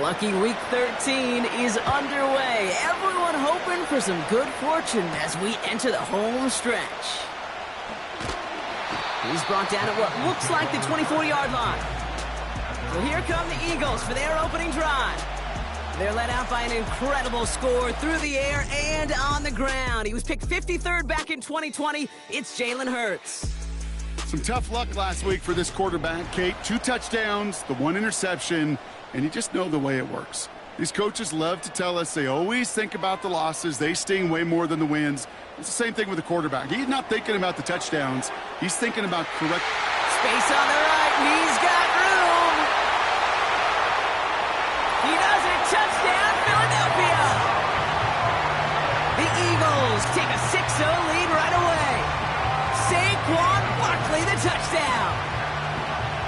Lucky Week 13 is underway. Everyone hoping for some good fortune as we enter the home stretch. He's brought down at what looks like the 24-yard line. So here come the Eagles for their opening drive. They're led out by an incredible score through the air and on the ground. He was picked 53rd back in 2020. It's Jalen Hurts. Some tough luck last week for this quarterback, Kate. 2 touchdowns, the 1 interception, and you just know the way it works. These coaches love to tell us they always think about the losses. They sting way more than the wins. It's the same thing with the quarterback. He's not thinking about the touchdowns. He's thinking about correct. Space on the right. He's got room. He does it. Touchdown, Philadelphia. The Eagles take a 6-0 lead right away. Saquon Barkley, the touchdown.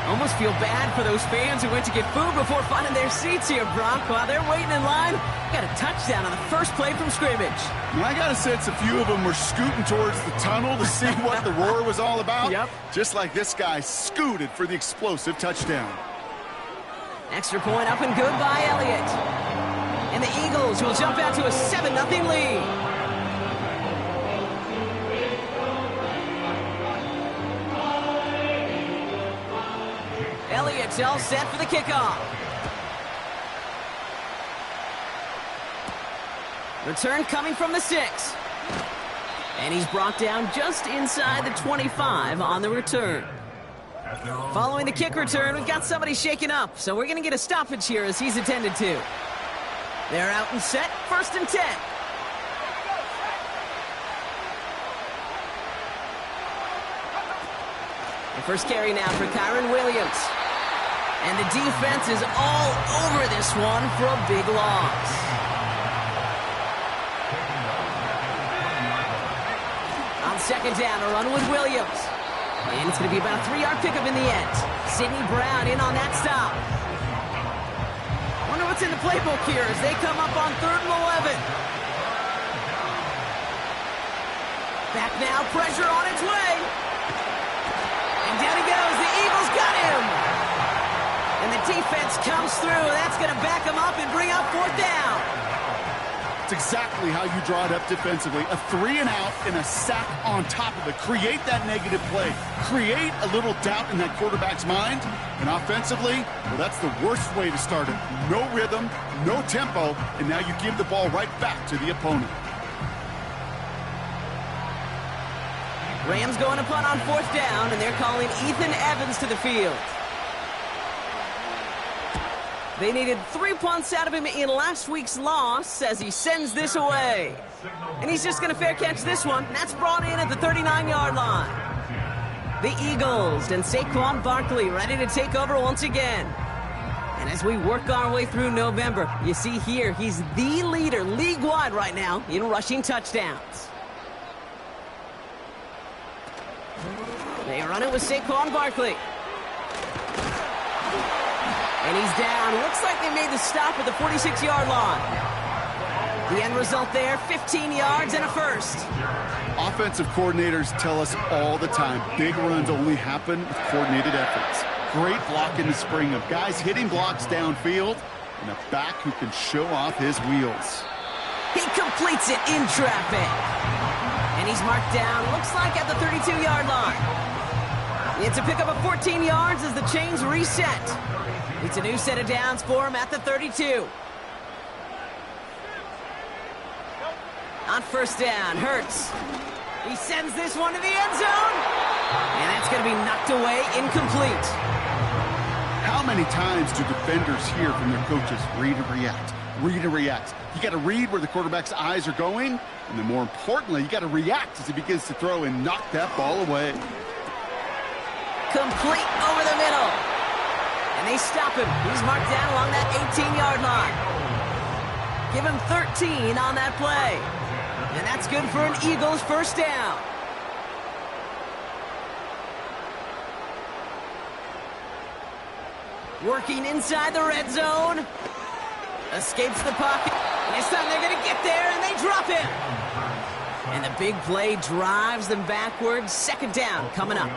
Almost feel bad for those fans who went to get food before finding their seats here, Brock. While they're waiting in line, got a touchdown on the first play from scrimmage. I got a sense a few of them were scooting towards the tunnel to see what the roar was all about. Yep. Just like this guy scooted for the explosive touchdown. Extra point up and good by Elliott. And the Eagles will jump out to a 7-0 lead. Elliott's all set for the kickoff. Return coming from the 6. And he's brought down just inside the 25 on the return. Following the kick return, we've got somebody shaken up, so we're going to get a stoppage here as he's attended to. They're out and set, 1st and 10. The first carry now for Kyren Williams. And the defense is all over this one for a big loss. On 2nd down, a run with Williams. And it's going to be about a 3-yard pickup in the end. Sidney Brown in on that stop. Wonder what's in the playbook here as they come up on 3rd and 11. Back now, pressure on its way. And down he goes. The Eagles got him. And the defense comes through. That's going to back him up and bring up 4th down. It's exactly how you draw it up defensively. A 3-and-out and a sack on top of it. Create that negative play. Create a little doubt in that quarterback's mind. And offensively, well, that's the worst way to start it. No rhythm, no tempo, and now you give the ball right back to the opponent. Rams going to punt on 4th down, and they're calling Ethan Evans to the field. They needed 3 punts out of him in last week's loss as he sends this away. And he's just going to fair catch this one. That's brought in at the 39-yard line. The Eagles and Saquon Barkley ready to take over once again. And as we work our way through November, you see here he's the leader league-wide right now in rushing touchdowns. They run it with Saquon Barkley. And he's down. Looks like they made the stop at the 46-yard line. The end result there, 15 yards and a first. Offensive coordinators tell us all the time, big runs only happen with coordinated efforts. Great block in the spring of guys hitting blocks downfield and a back who can show off his wheels. He completes it in traffic. And he's marked down, looks like at the 32-yard line. It's a pickup of 14 yards as the chains reset. It's a new set of downs for him at the 32. On 1st down, Hurts. He sends this one to the end zone. And that's going to be knocked away, incomplete. How many times do defenders hear from their coaches, read and react, read and react? You got to read where the quarterback's eyes are going, and then more importantly, you got to react as he begins to throw and knock that ball away. Complete over the middle. And they stop him. He's marked down along that 18-yard line. Give him 13 on that play. And that's good for an Eagles 1st down. Working inside the red zone. Escapes the pocket. And this time they're going to get there, and they drop him. And the big play drives them backwards. 2nd down coming up.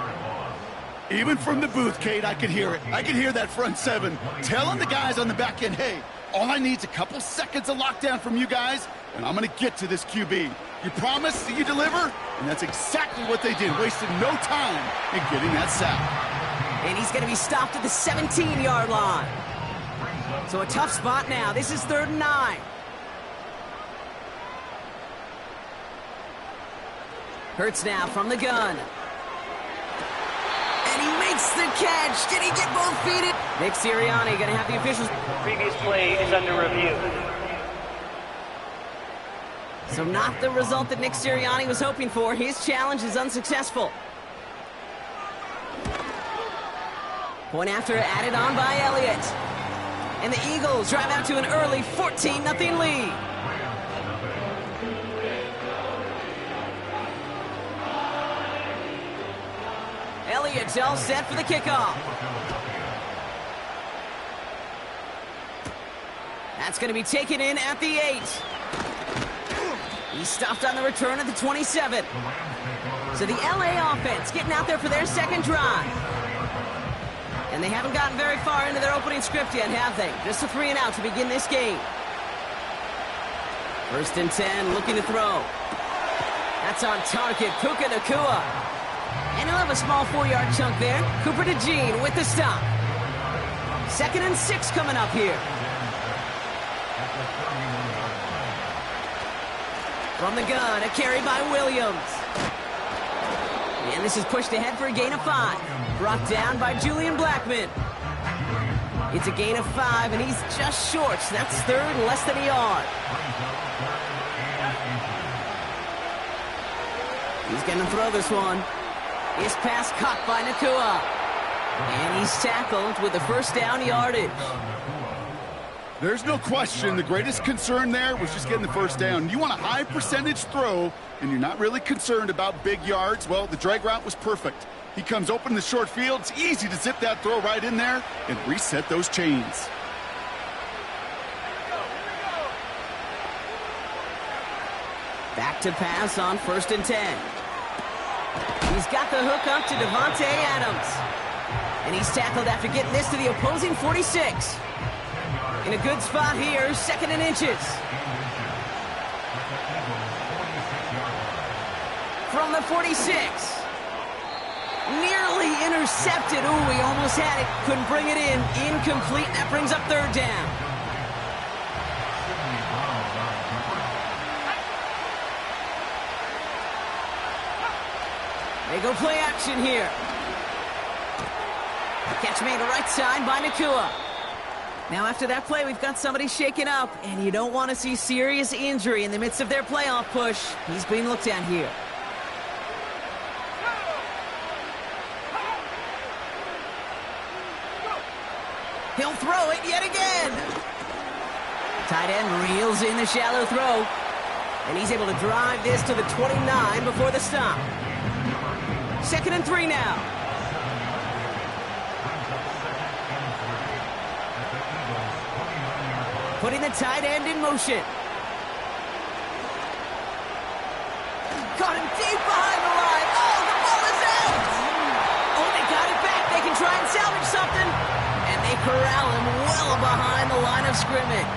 Even from the booth, Kate, I could hear it. I could hear that front 7 telling the guys on the back end, hey, All I need is a couple seconds of lockdown from you guys, and I'm going to get to this QB. You promise that you deliver, and that's exactly what they did. Wasted no time in getting that sack. And he's going to be stopped at the 17-yard line. So a tough spot now. This is 3rd and 9. Hurts now from the gun. And he makes the catch. Did he get both feet in? Nick Sirianni going to have the officials. Previous play is under review. So not the result that Nick Sirianni was hoping for. His challenge is unsuccessful. Point after added on by Elliott. And the Eagles drive out to an early 14-0 lead. Elliott's all set for the kickoff. That's going to be taken in at the 8. He's stopped on the return at the 27. So the LA offense getting out there for their second drive. And they haven't gotten very far into their opening script yet, have they? Just a 3 and out to begin this game. 1st and 10, looking to throw. That's on target, Puka Nacua. And he'll have a small 4-yard chunk there. Cooper DeJean with the stop. 2nd and 6 coming up here. From the gun, a carry by Williams. And this is pushed ahead for a gain of 5. Brought down by Julian Blackmon. It's a gain of 5, and he's just short. So that's 3rd, less than a yard. He's going to throw this one. His pass caught by Nacua. And he's tackled with the 1st down yardage. There's no question the greatest concern there was just getting the 1st down. You want a high percentage throw, and you're not really concerned about big yards. Well, the drag route was perfect. He comes open in the short field. It's easy to zip that throw right in there and reset those chains. Back to pass on 1st and 10. He's got the hook up to Devontae Adams. And he's tackled after getting this to the opposing 46. In a good spot here, 2nd and inches. From the 46. Nearly intercepted. Ooh, he almost had it. Couldn't bring it in. Incomplete. That brings up 3rd down. They go play action here. Catch made right side by Nacua. Now after that play, we've got somebody shaken up, and you don't want to see serious injury in the midst of their playoff push. He's being looked at here. He'll throw it yet again. Tight end reels in the shallow throw, and he's able to drive this to the 29 before the stop. 2nd and 3 now. Putting the tight end in motion. Caught him deep behind the line. Oh, the ball is out! Oh, they got it back. They can try and salvage something. And they corral him well behind the line of scrimmage.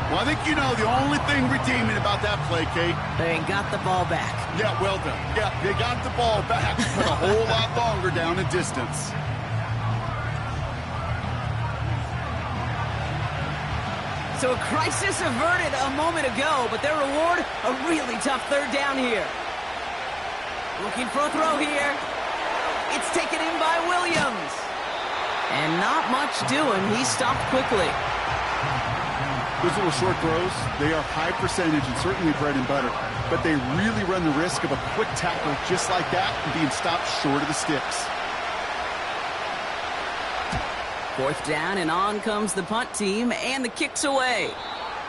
Well, I think you know the only thing redeeming about that play, Kate. They got the ball back. Yeah, well done. Yeah, they got the ball back, but a whole lot longer down in distance. So a crisis averted a moment ago, but their reward, a really tough 3rd down here. Looking for a throw here. It's taken in by Williams. And not much doing. He stopped quickly. Those little short throws, they are high percentage and certainly bread and butter, but they really run the risk of a quick tackle just like that and being stopped short of the sticks. 4th down, and on comes the punt team, and the kick's away.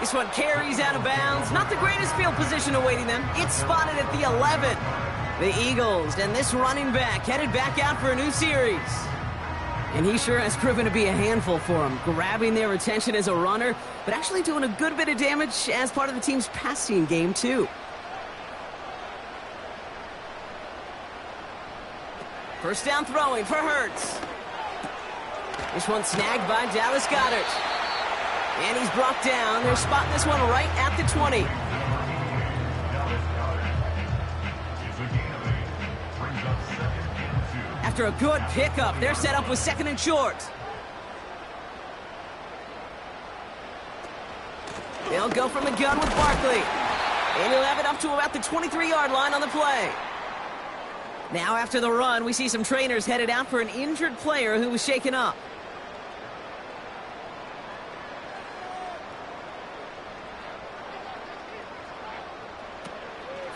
This one carries out of bounds. Not the greatest field position awaiting them. It's spotted at the 11. The Eagles and this running back headed back out for a new series. And he sure has proven to be a handful for them, grabbing their attention as a runner, but actually doing a good bit of damage as part of the team's passing game, too. First down throwing for Hurts. This one snagged by Dallas Goedert. And he's brought down. They're spotting this one right at the 20. After a good pickup, they're set up with 2nd and short. They'll go from the gun with Barkley. And he'll have it up to about the 23-yard line on the play. Now after the run, we see some trainers headed out for an injured player who was shaken up.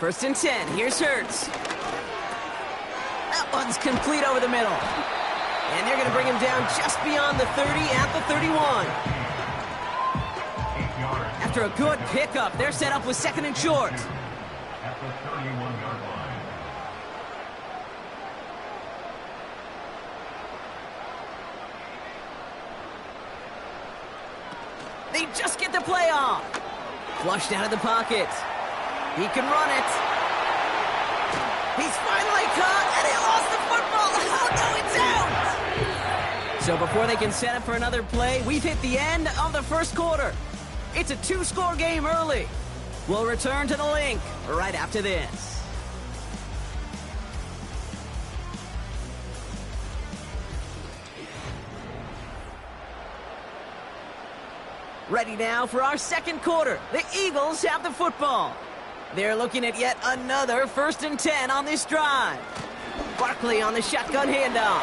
First and 10. Here's Hurts. That one's complete over the middle. And they're going to bring him down just beyond the 30 at the 31. After a good pickup, they're set up with 2nd and short. At the 31-yard line. They just get the play off. Flushed out of the pocket. He can run it. He's finally caught, and he lost the football. Oh, no, it's out. So before they can set up for another play, we've hit the end of the first quarter. It's a 2-score game early. We'll return to the link right after this. Ready now for our second quarter. The Eagles have the football. They're looking at yet another 1st and 10 on this drive. Barkley on the shotgun handoff.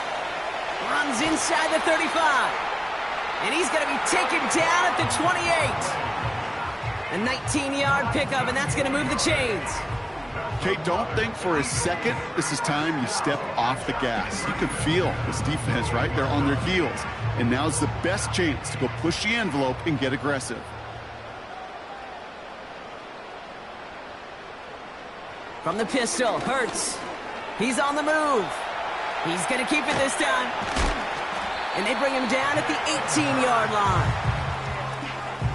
Runs inside the 35. And he's going to be taken down at the 28. A 19-yard pickup, and that's going to move the chains. Okay, don't think for a second this is time you step off the gas. You can feel this defense, right? They're on their heels. And now's the best chance to go push the envelope and get aggressive. From the pistol, Hurts. He's on the move. He's going to keep it this time. And they bring him down at the 18-yard line.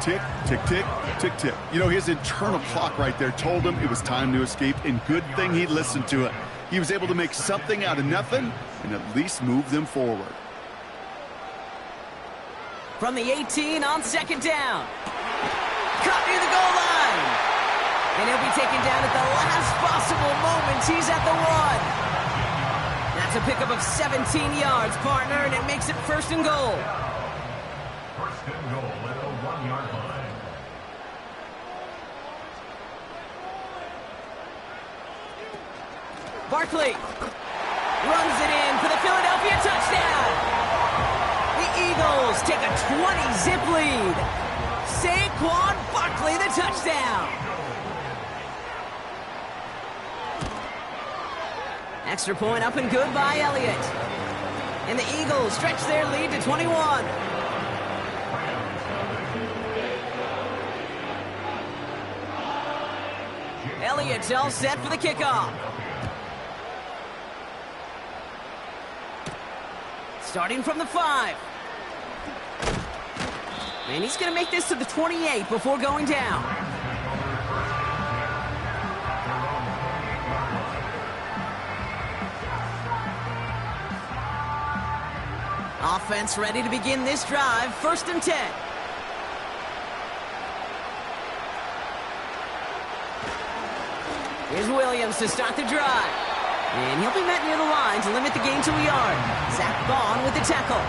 Tick, tick, tick, tick, tick. You know, his internal clock right there told him it was time to escape, and good thing he listened to it. He was able to make something out of nothing and at least move them forward. From the 18 on 2nd down. Caught near the goal line. And he'll be taken down at the last possible moment. He's at the 1. That's a pickup of 17 yards, partner, and it makes it 1st and goal. 1st and goal at the 1-yard line. Barkley runs it in for the Philadelphia touchdown. The Eagles take a 20-zip lead. Saquon Barkley, the touchdown. Extra point up and good by Elliott. And the Eagles stretch their lead to 21. Elliott's all set for the kickoff. Starting from the 5. And he's going to make this to the 28 before going down. Offense ready to begin this drive. 1st and 10. Here's Williams to start the drive. And he'll be met near the line to limit the gain to a yard. Zach Bond with the tackle.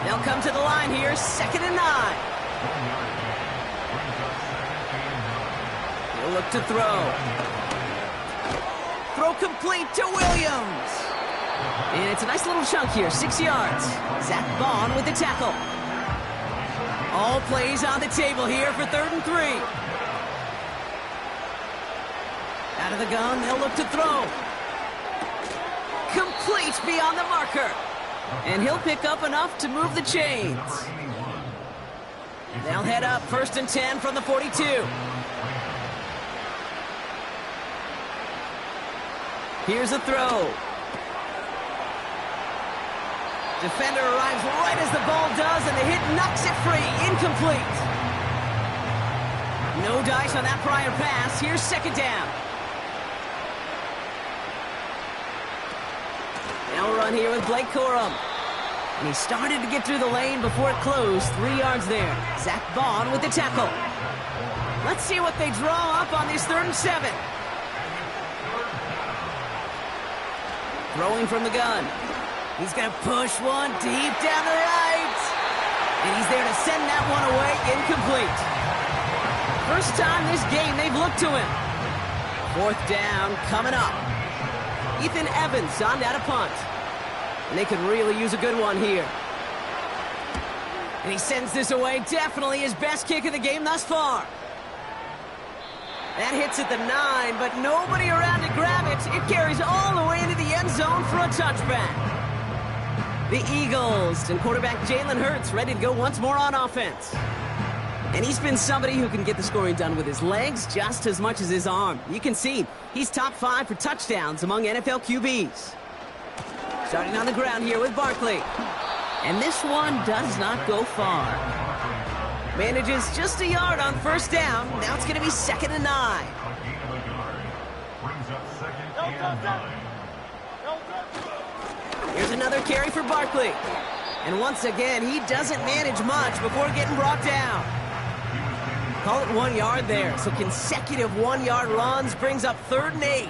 They'll come to the line here, 2nd and 9. He'll look to throw. Throw complete to Williams. And it's a nice little chunk here, 6 yards. Zach Bond with the tackle. All plays on the table here for 3rd and 3. Out of the gun, they'll look to throw. Complete beyond the marker. And he'll pick up enough to move the chains. They'll head up 1st and 10 from the 42. Here's a throw. Defender arrives right as the ball does, and the hit knocks it free. Incomplete. No dice on that prior pass. Here's 2nd down. Now run here with Blake Corum. And he started to get through the lane before it closed. 3 yards there. Zach Bond with the tackle. Let's see what they draw up on this 3rd and 7. Throwing from the gun. He's going to push one deep down the right. And he's there to send that one away, incomplete. First time this game they've looked to him. 4th down coming up. Ethan Evans on that a punt. And they could really use a good one here. And he sends this away, definitely his best kick of the game thus far. That hits at the 9, but nobody around to grab it. It carries all the way into the end zone for a touchback. The Eagles and quarterback Jalen Hurts ready to go once more on offense. And he's been somebody who can get the scoring done with his legs just as much as his arm. You can see he's top 5 for touchdowns among NFL QBs. Starting on the ground here with Barkley. And this one does not go far. Manages just a yard on 1st down. Now it's going to be 2nd and 9. Here's another carry for Barkley. And once again, he doesn't manage much before getting brought down. Call it 1 yard there. So consecutive 1-yard runs brings up 3rd and 8.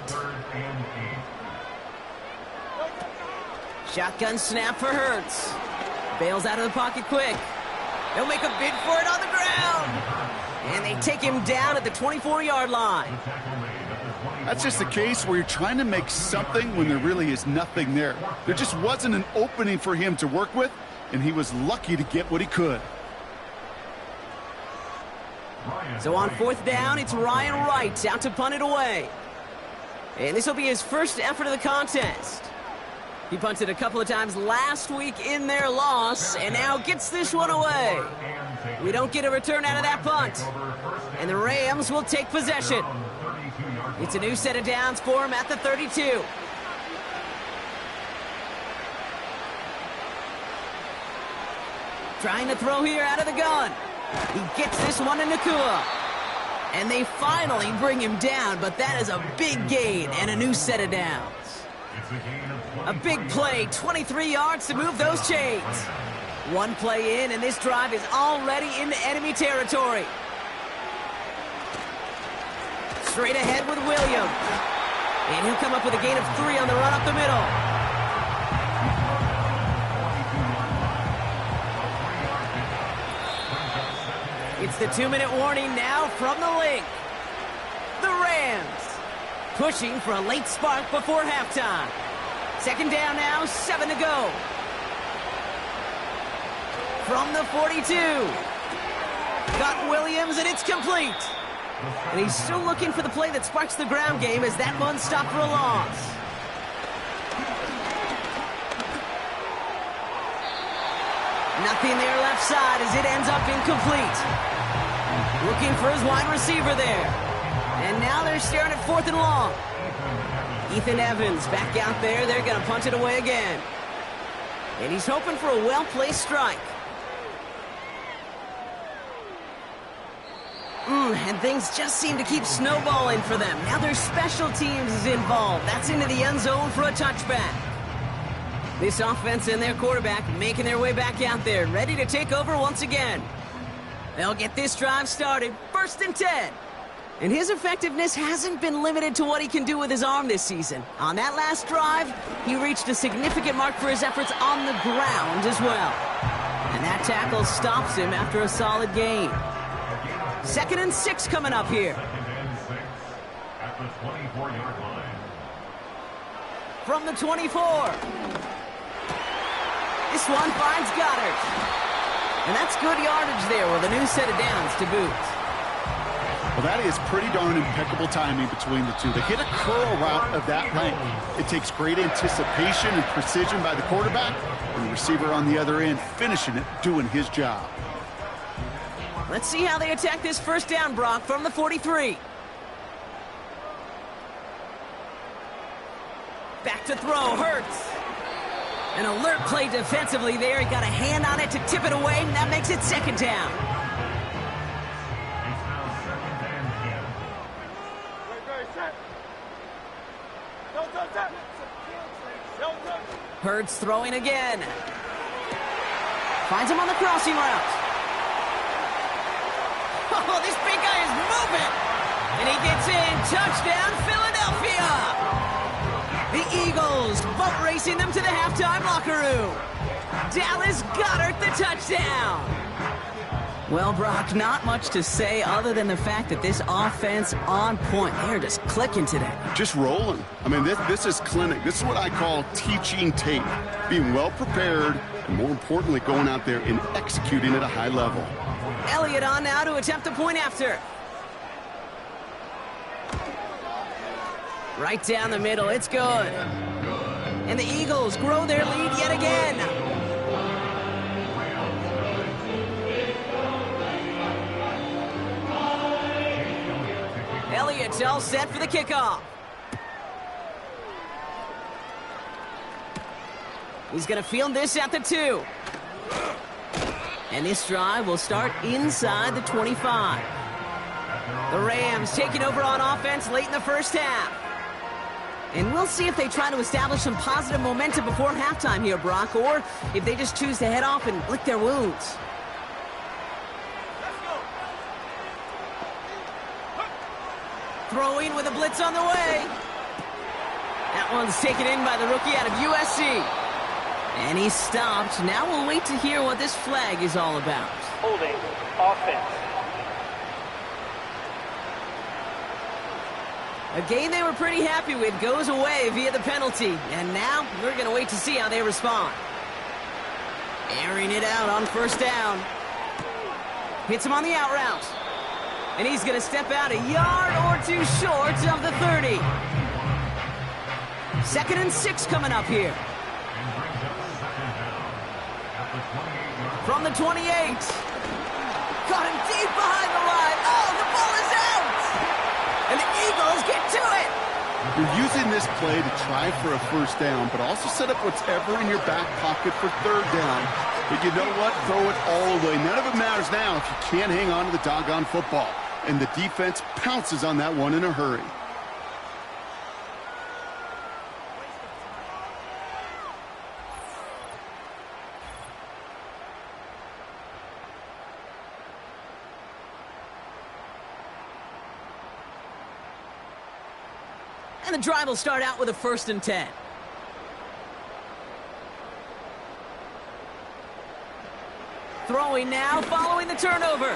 Shotgun snap for Hurts. Bails out of the pocket quick. They'll make a bid for it on the ground. And they take him down at the 24-yard line. That's just a case where you're trying to make something when there really is nothing there. There just wasn't an opening for him to work with, and he was lucky to get what he could. So on 4th down, it's Ryan Wright out to punt it away. And this will be his first effort of the contest. He punted a couple of times last week in their loss, and now gets this one away. We don't get a return out of that punt. And the Rams will take possession. It's a new set of downs for him at the 32. Trying to throw here out of the gun. He gets this one to Nacua. And they finally bring him down, but that is a big gain and a new set of downs. A big play, 23 yards to move those chains. 1 play in, and this drive is already into enemy territory. Straight ahead with Williams. And he'll come up with a gain of 3 on the run up the middle. It's the 2-minute warning now from the link. The Rams pushing for a late spark before halftime. 2nd down now, 7 to go. From the 42. Got Williams, and it's complete. And he's still looking for the play that sparks the ground game as that one stopped for a loss. Nothing there left side as it ends up incomplete. Looking for his wide receiver there. And now they're staring at 4th and long. Ethan Evans back out there. They're going to punt it away again. And he's hoping for a well-placed strike. And things just seem to keep snowballing for them. Now their special teams is involved. That's into the end zone for a touchback. This offense and their quarterback making their way back out there, ready to take over once again. They'll get this drive started. 1st and 10. And his effectiveness hasn't been limited to what he can do with his arm this season. On that last drive, he reached a significant mark for his efforts on the ground as well. And that tackle stops him after a solid gain. 2nd and 6 coming up here. At the 24-yard line. From the 24. This one finds Goddard. And that's good yardage there with a new set of downs to boot. Well, that is pretty darn impeccable timing between the two. They hit a curl route of that length. It takes great anticipation and precision by the quarterback, and the receiver on the other end finishing it, doing his job. Let's see how they attack this 1st down, Brock, from the 43. Back to throw, Hurts. An alert play defensively there. He got a hand on it to tip it away, and that makes it 2nd down. Hurts throwing again. Finds him on the crossing route. Oh, this big guy is moving. And he gets in. Touchdown, Philadelphia. The Eagles boat racing them to the halftime locker room. Dallas Goedert the touchdown. Well, Brock, not much to say other than the fact that this offense on point. They're just clicking today. Just rolling. I mean, this is clinic. This is what I call teaching tape. Being well prepared, and more importantly, going out there and executing at a high level. Elliott on now to attempt a point after. Right down the middle. It's good. And the Eagles grow their lead yet again. Elliott's all set for the kickoff. He's going to field this at the 2. And this drive will start inside the 25. The Rams taking over on offense late in the first half. And we'll see if they try to establish some positive momentum before halftime here, Brock, or if they just choose to head off and lick their wounds. Throwing with a blitz on the way. That one's taken in by the rookie out of USC. And he's stopped. Now we'll wait to hear what this flag is all about. Holding offense. A game they were pretty happy with goes away via the penalty. And now we're going to wait to see how they respond. Airing it out on first down. Hits him on the out route. And he's going to step out a yard or two short of the 30. 2nd and 6 coming up here. From the 28. Got him deep behind the line. Oh, the ball is out! And the Eagles get to it! You're using this play to try for a first down, but also set up whatever in your back pocket for 3rd down. But you know what? Throw it all away. None of it matters now if you can't hang on to the doggone football. And the defense pounces on that one in a hurry. And the drive will start out with a 1st and 10. Throwing now, following the turnover.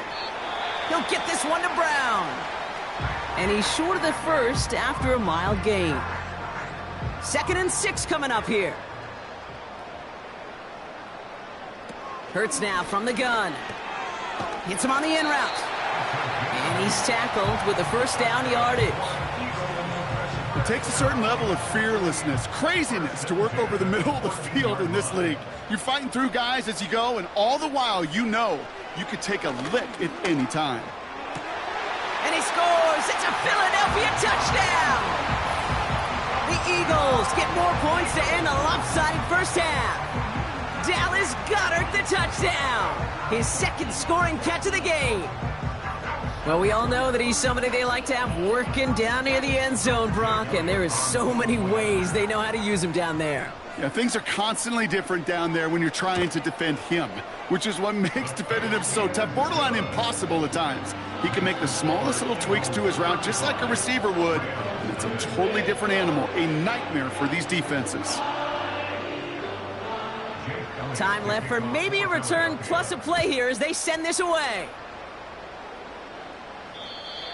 He'll get this one to Brown. And he's short of the first after a mild gain. 2nd and 6 coming up here. Hurts now from the gun. Hits him on the in route. And he's tackled with the first down yardage. It takes a certain level of fearlessness, craziness to work over the middle of the field in this league. You're fighting through guys as you go, and all the while you know you could take a lick at any time. And he scores! It's a Philadelphia touchdown! The Eagles get more points to end a lopsided first half. Dallas Goedert the touchdown! His 2nd scoring catch of the game. Well, we all know that he's somebody they like to have working down near the end zone, Brock, and there is so many ways they know how to use him down there. Yeah, things are constantly different down there when you're trying to defend him, which is what makes defending him so tough, borderline impossible at times. He can make the smallest little tweaks to his route just like a receiver would, and it's a totally different animal, a nightmare for these defenses. Time left for maybe a return plus a play here as they send this away.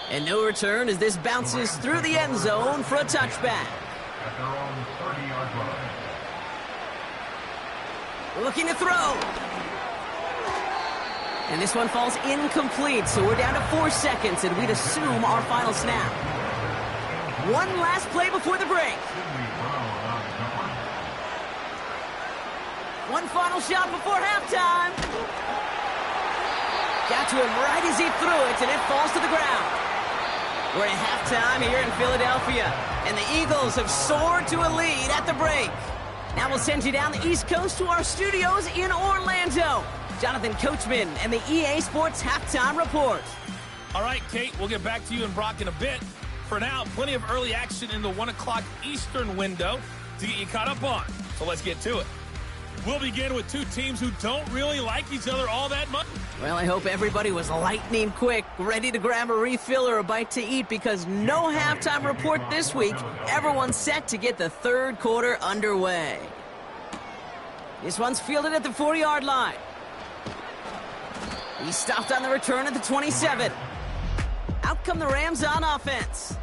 And no return as this bounces through the end zone for a touchback. At their own 30-yard line. Looking to throw. And this one falls incomplete, so we're down to 4 seconds, and we'd assume our final snap. One last play before the break. One final shot before halftime. Got to him right as he threw it, and it falls to the ground. We're at halftime here in Philadelphia, and the Eagles have soared to a lead at the break. Now we'll send you down the East Coast to our studios in Orlando. Jonathan Coachman and the EA Sports Halftime Report. All right, Kate, we'll get back to you and Brock in a bit. For now, plenty of early action in the 1 o'clock Eastern window to get you caught up on. So let's get to it. We'll begin with two teams who don't really like each other all that much. Well, I hope everybody was lightning quick, ready to grab a refill or a bite to eat, because no halftime report this week. Everyone's set to get the third quarter underway. This one's fielded at the 40-yard line. He stopped on the return at the 27. Out come the Rams on offense.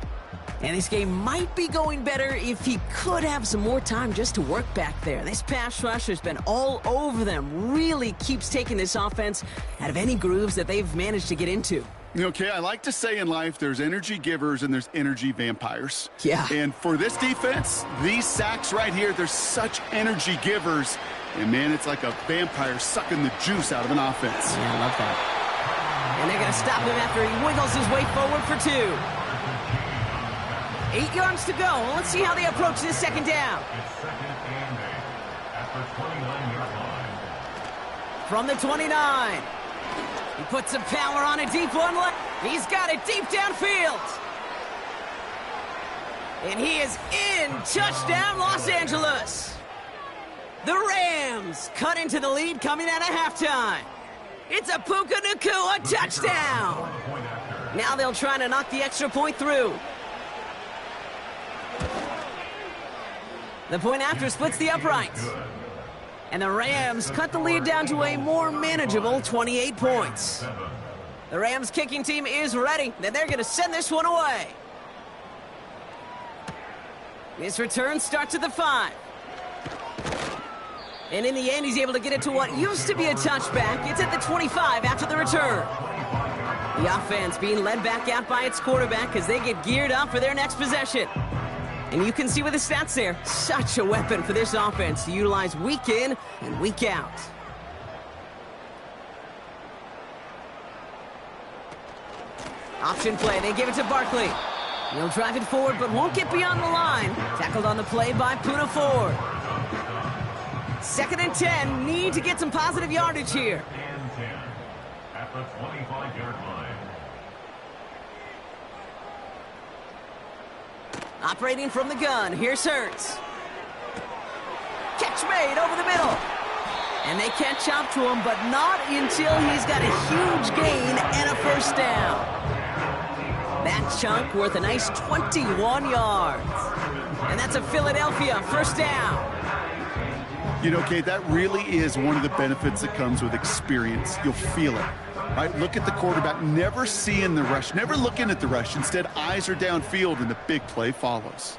And this game might be going better if he could have some more time just to work back there. This pass rush has been all over them. Really keeps taking this offense out of any grooves that they've managed to get into. Okay, I like to say in life there's energy givers and there's energy vampires. Yeah. And for this defense, these sacks right here, they're such energy givers. And, man, it's like a vampire sucking the juice out of an offense. Yeah, I love that. And they're going to stop him after he wiggles his way forward for 2. 8 yards to go. Well, let's see how they approach this second down. It's second and 8 at the 29-yard line. From the 29. He puts some power on a deep one. He's got it deep downfield. And he is in. Touchdown, Los Angeles. The Rams cut into the lead coming out of halftime. It's a Puka Nacua touchdown. Now they'll try to knock the extra point through. The point after splits the uprights. And the Rams cut the lead down to a more manageable 28 points. The Rams kicking team is ready. Then they're going to send this one away. This return starts at the 5. And in the end, he's able to get it to what used to be a touchback. It's at the 25 after the return. The offense being led back out by its quarterback as they get geared up for their next possession. And you can see with the stats there, such a weapon for this offense to utilize week in and week out. Option play, they give it to Barkley. He'll drive it forward, but won't get beyond the line. Tackled on the play by Poona Ford. 2nd and 10, need to get some positive yardage here. And 10 at the 25-yard line. Operating from the gun, here's Hurts. Catch made over the middle. And they catch up to him, but not until he's got a huge gain and a first down. That chunk worth a nice 21 yards. And that's a Philadelphia first down. You know, Kate, that really is one of the benefits that comes with experience. You'll feel it. Right, look at the quarterback, never seeing the rush, never looking at the rush. Instead, eyes are downfield, and the big play follows.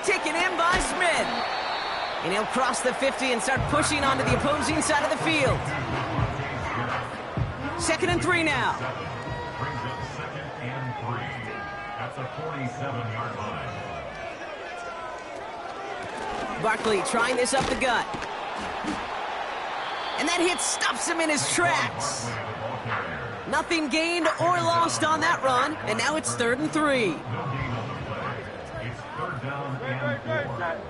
Taken in by Smith. And he'll cross the 50 and start pushing onto the opposing side of the field. 2nd and 3 now. Brings up 2nd and 3 at the 47-yard line. Barkley trying this up the gut. And that hit stops him in his tracks. Nothing gained or lost on that run. And now it's 3rd and 3. No gain on the play. It's 3rd down and 4.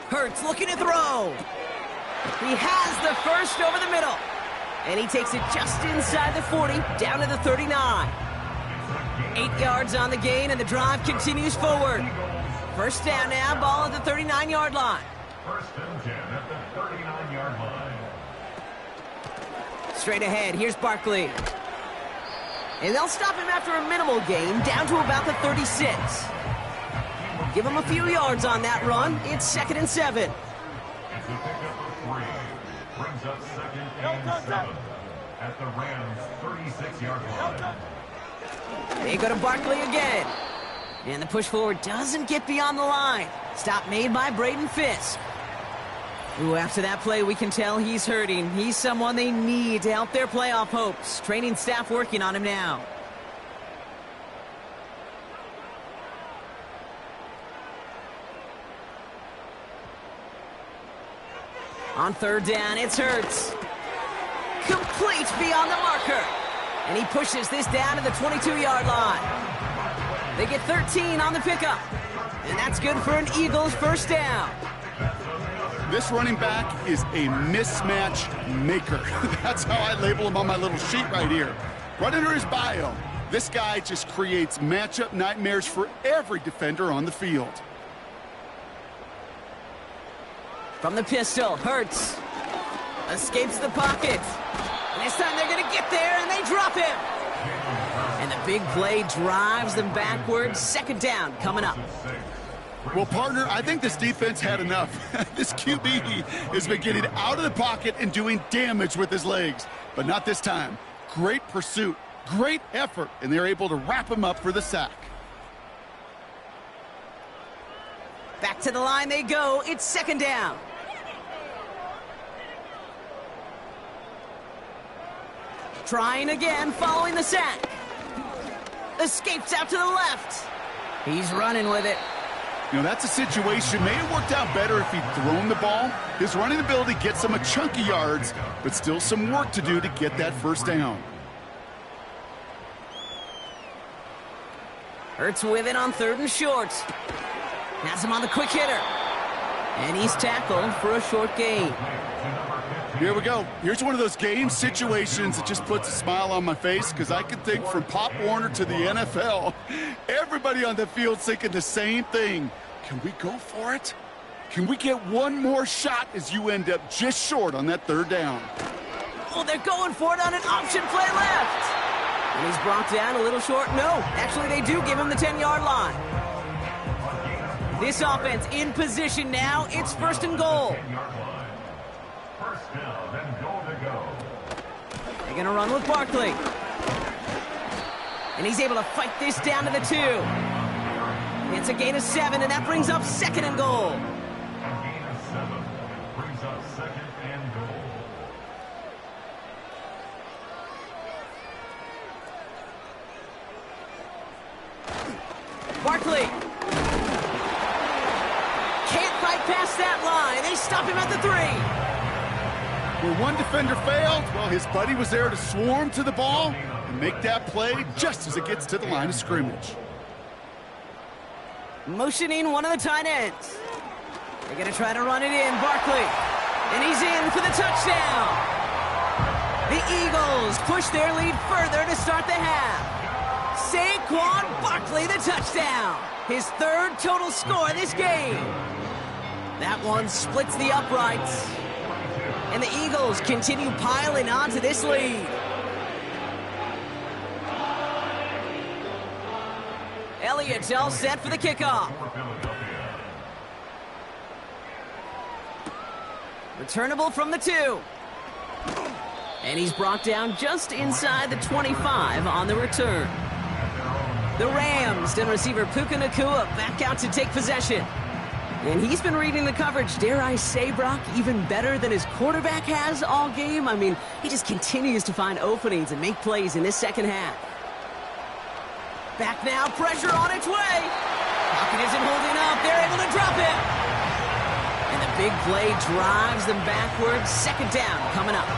Hurts looking to throw. He has the first over the middle. And he takes it just inside the 40, down to the 39. 8 yards on the gain, and the drive continues forward. First down now, ball at the 39-yard line. 1st and 10 at the 39-yard line. Straight ahead, here's Barkley. And they'll stop him after a minimal gain, down to about the 36. Give him a few yards on that run. It's 2nd and 7. It's a pickup of 3. Brings up 2nd and 7 at the Rams' 36-yard line. They go to Barkley again. And the push forward doesn't get beyond the line. Stop made by Braden Fisk. Ooh, after that play, we can tell he's hurting. He's someone they need to help their playoff hopes. Training staff working on him now. On 3rd down, it's Hurts. Complete beyond the marker. And he pushes this down to the 22-yard line. They get 13 on the pickup. And that's good for an Eagles first down. This running back is a mismatch maker. That's how I label him on my little sheet right here. Right under his bio, this guy just creates matchup nightmares for every defender on the field. From the pistol, Hurts escapes the pocket. And this time they're going to get there, and they drop him. And the big play drives them backwards. Second down coming up. Well, partner, I think this defense had enough. This QB has been getting out of the pocket and doing damage with his legs. But not this time. Great pursuit, great effort, and they're able to wrap him up for the sack. Back to the line they go. It's second down. Trying again, following the sack. Escapes out to the left. He's running with it. You know, that's a situation. May have worked out better if he'd thrown the ball. His running ability gets him a chunk of yards, but still some work to do to get that first down. Hurts with it on third and short. Has him on the quick hitter. And he's tackled for a short gain. Here we go. Here's one of those game situations that just puts a smile on my face, because I can think from Pop Warner to the NFL, everybody on the field thinking the same thing. Can we go for it? Can we get one more shot as you end up just short on that third down? Oh, they're going for it on an option play left. And he's brought down a little short. No, actually they do give him the 10-yard line. This offense in position now. It's first and goal. First down and goal to go. They're going to run with Barkley. And he's able to fight this down to the 2. It's a gain of 7, and that brings up second and goal. A gain of 7 brings up second and goal. Barkley. Can't fight past that line. They stop him at the 3. Where one defender failed, well, his buddy was there to swarm to the ball and make that play just as it gets to the line of scrimmage. Motioning one of the tight ends. They're going to try to run it in. Barkley. And he's in for the touchdown. The Eagles push their lead further to start the half. Saquon Barkley, the touchdown. His third total score this game. That one splits the uprights. And the Eagles continue piling onto this lead. Elliott's all set for the kickoff. Returnable from the 2. And he's brought down just inside the 25 on the return. The Rams and receiver Puka Nacua back out to take possession. And he's been reading the coverage, dare I say, Brock, even better than his quarterback has all game. I mean, he just continues to find openings and make plays in this second half. Back now, pressure on its way. Pocket isn't holding up. They're able to drop it. And the big play drives them backwards. Second down coming up.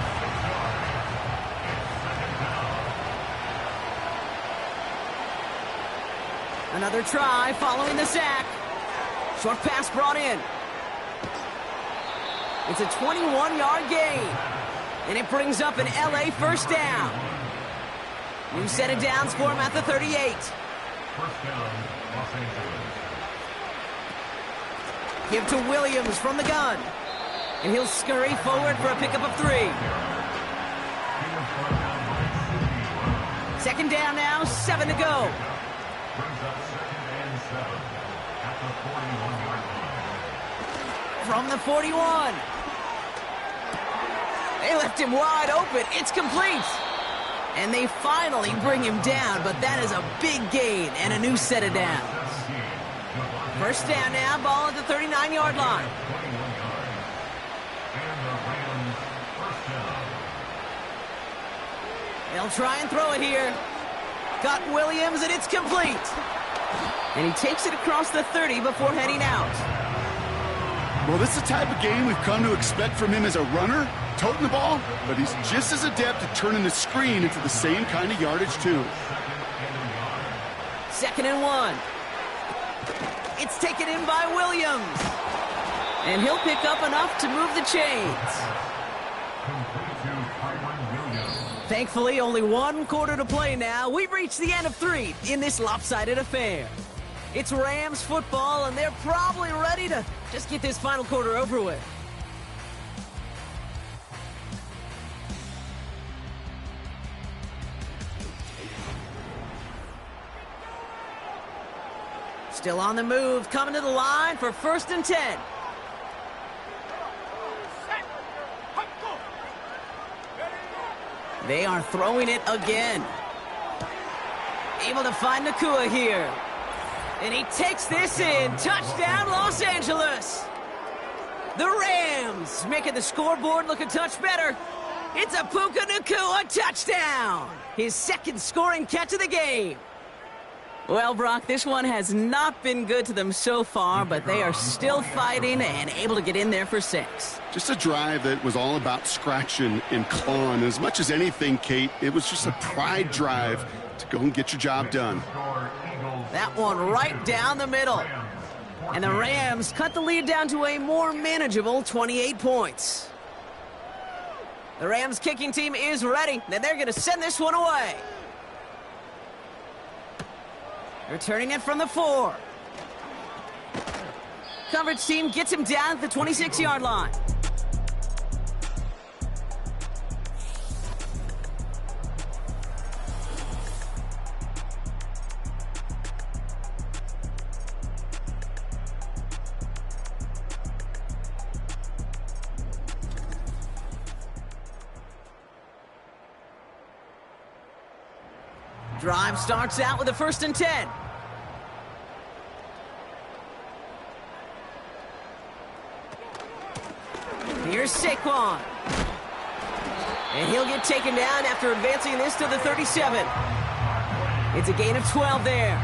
Another try following the sack. Short pass brought in. It's a 21-yard gain. And it brings up an LA first down. New set of downs for him at the 38. First down, Los Angeles. Give to Williams from the gun. And he'll scurry forward for a pickup of 3. Second down now, 7 to go. Brings up second and 7 at the 41-yard line. From the 41. They left him wide open. It's complete. And they finally bring him down, but that is a big gain and a new set of downs. First down now, ball at the 39-yard line. And the Rams first down. They'll try and throw it here. Got Williams, and it's complete. And he takes it across the 30 before heading out. Well, this is the type of game we've come to expect from him as a runner, toting the ball, but he's just as adept at turning the screen into the same kind of yardage, too. Second and 1. It's taken in by Williams. And he'll pick up enough to move the chains. Complete to Kyron Williams. Thankfully, only one quarter to play now. We've reached the end of 3 in this lopsided affair. It's Rams football, and they're probably ready to just get this final quarter over with. Still on the move, coming to the line for 1st and 10. They are throwing it again. Able to find Nacua here. And he takes this in. Touchdown, Los Angeles. The Rams making the scoreboard look a touch better. It's a Puka Nacua touchdown. His 2nd scoring catch of the game. Well, Brock, this one has not been good to them so far, but they are still fighting and able to get in there for 6. Just a drive that was all about scratching and clawing. As much as anything, Kate, it was just a pride drive to go and get your job done. That one right down the middle. And the Rams cut the lead down to a more manageable 28 points. The Rams kicking team is ready, and they're going to send this one away. Returning it from the 4. Coverage team gets him down at the 26-yard line. Drive starts out with a 1st and 10. Here's Saquon. And he'll get taken down after advancing this to the 37. It's a gain of 12 there.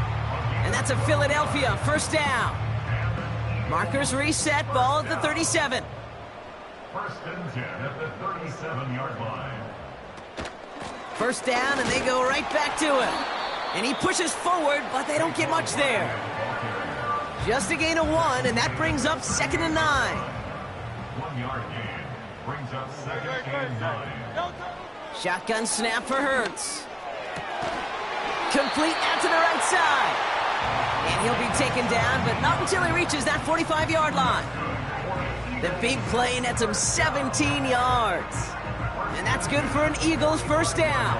And that's a Philadelphia 1st down. Markers reset, ball at the 37. 1st and 10 at the 37-yard line. 1st down, and they go right back to him. And he pushes forward, but they don't get much there. Just a gain of 1, and that brings up 2nd and 9. 1-yard gain brings up 2nd and 9. Shotgun snap for Hurts. Complete out to the right side. And he'll be taken down, but not until he reaches that 45-yard line. The big play nets him 17 yards. And that's good for an Eagles 1st down.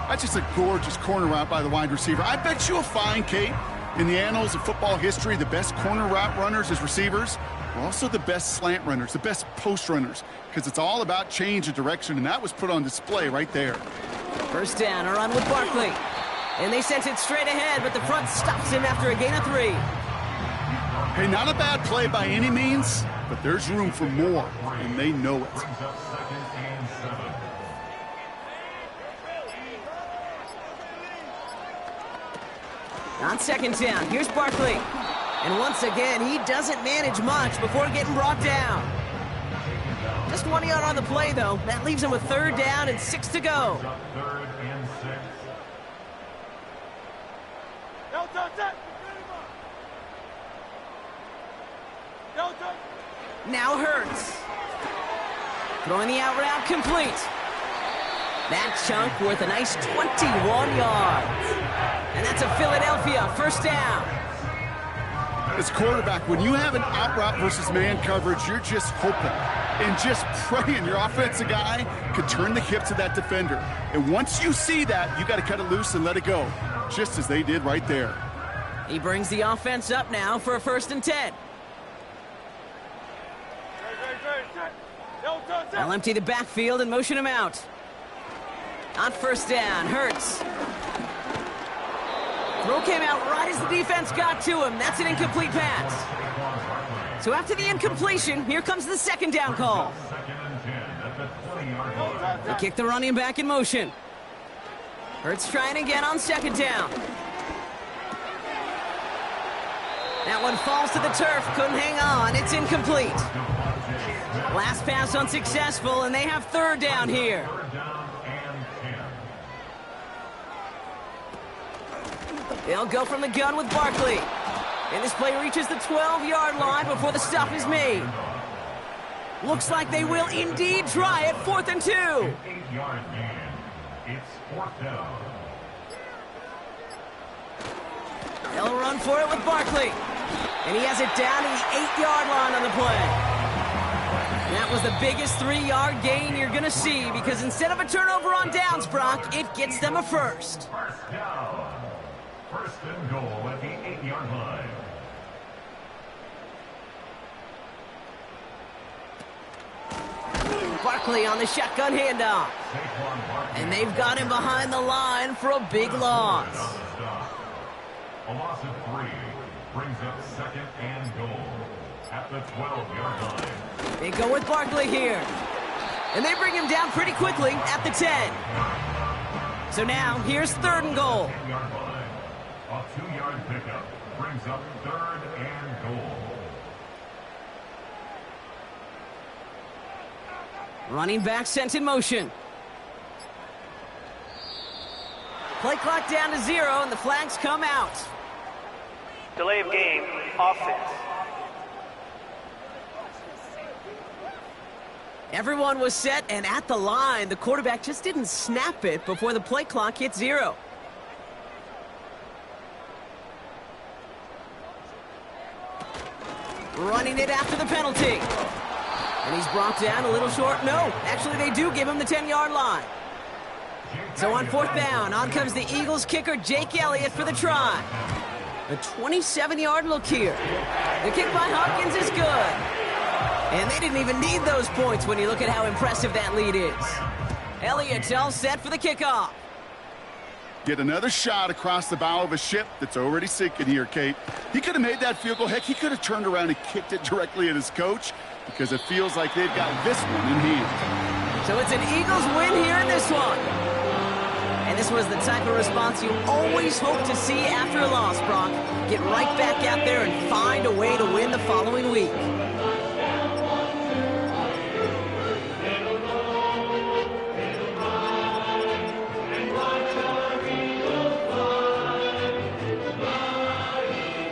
That's just a gorgeous corner route by the wide receiver. I bet you'll find, Kate, in the annals of football history, the best corner route runners as receivers are also the best slant runners, the best post runners, because it's all about change of direction, and that was put on display right there. 1st down, a run with Barkley. And they sent it straight ahead, but the front stops him after a gain of 3. Hey, not a bad play by any means, but there's room for more, and they know it. Brings up 2nd and 7. On 2nd down, here's Barkley. And once again, he doesn't manage much before getting brought down. Just 1 yard on the play, though. That leaves him with 3rd down and 6 to go. 3rd and 6. Now Hurts. Throwing the out route complete. That chunk worth a nice 21 yards. And that's a Philadelphia 1st down. As quarterback, when you have an out route versus man coverage, you're just hoping and just praying your offensive guy could turn the hips of that defender. And once you see that, you got to cut it loose and let it go, just as they did right there. He brings the offense up now for a 1st and 10. They'll empty the backfield and motion him out. On 1st down, Hurts. Throw came out right as the defense got to him. That's an incomplete pass. So after the incompletion, here comes the 2nd down call. 2nd and 10 at the 20-yard line. They kick the running back in motion. Hurts trying again on 2nd down. That one falls to the turf. Couldn't hang on. It's incomplete. Last pass unsuccessful, and they have 3rd down here. 3rd down and 10. They'll go from the gun with Barkley. And this play reaches the 12-yard line before the stop is made. Looks like they will indeed try it. 4th and 2. 8-yard gain. It's 4th down. They'll run for it with Barkley. And he has it down to the 8-yard line on the play. And that was the biggest 3-yard gain you're going to see because instead of a turnover on downs, Brock, it gets them a first. First down. 1st and goal at the 8-yard line. Barkley on the shotgun handoff. And they've got him behind the line for a big loss. A loss of 3 brings up 2nd and goal at the 12-yard line. They go with Barkley here. And they bring him down pretty quickly at the 10. So now, here's 3rd and goal. 10-yard line. A 2-yard pickup brings up 3rd and goal. Running back sent in motion. Play clock down to 0, and the flags come out. Delay of game, offense. Everyone was set and at the line. The quarterback just didn't snap it before the play clock hit 0. Running it after the penalty. And he's brought down a little short. No, actually they do give him the 10-yard line. So on 4th down, on comes the Eagles kicker, Jake Elliott, for the try. A 27-yard look here. The kick by Hopkins is good. And they didn't even need those points when you look at how impressive that lead is. Elliott's all set for the kickoff. Get another shot across the bow of a ship that's already sinking here, Kate. He could have made that field goal. Heck, he could have turned around and kicked it directly at his coach because it feels like they've got this one in hand. So it's an Eagles win here in this one. And this was the type of response you always hope to see after a loss, Brock. Get right back out there and find a way to win the fight.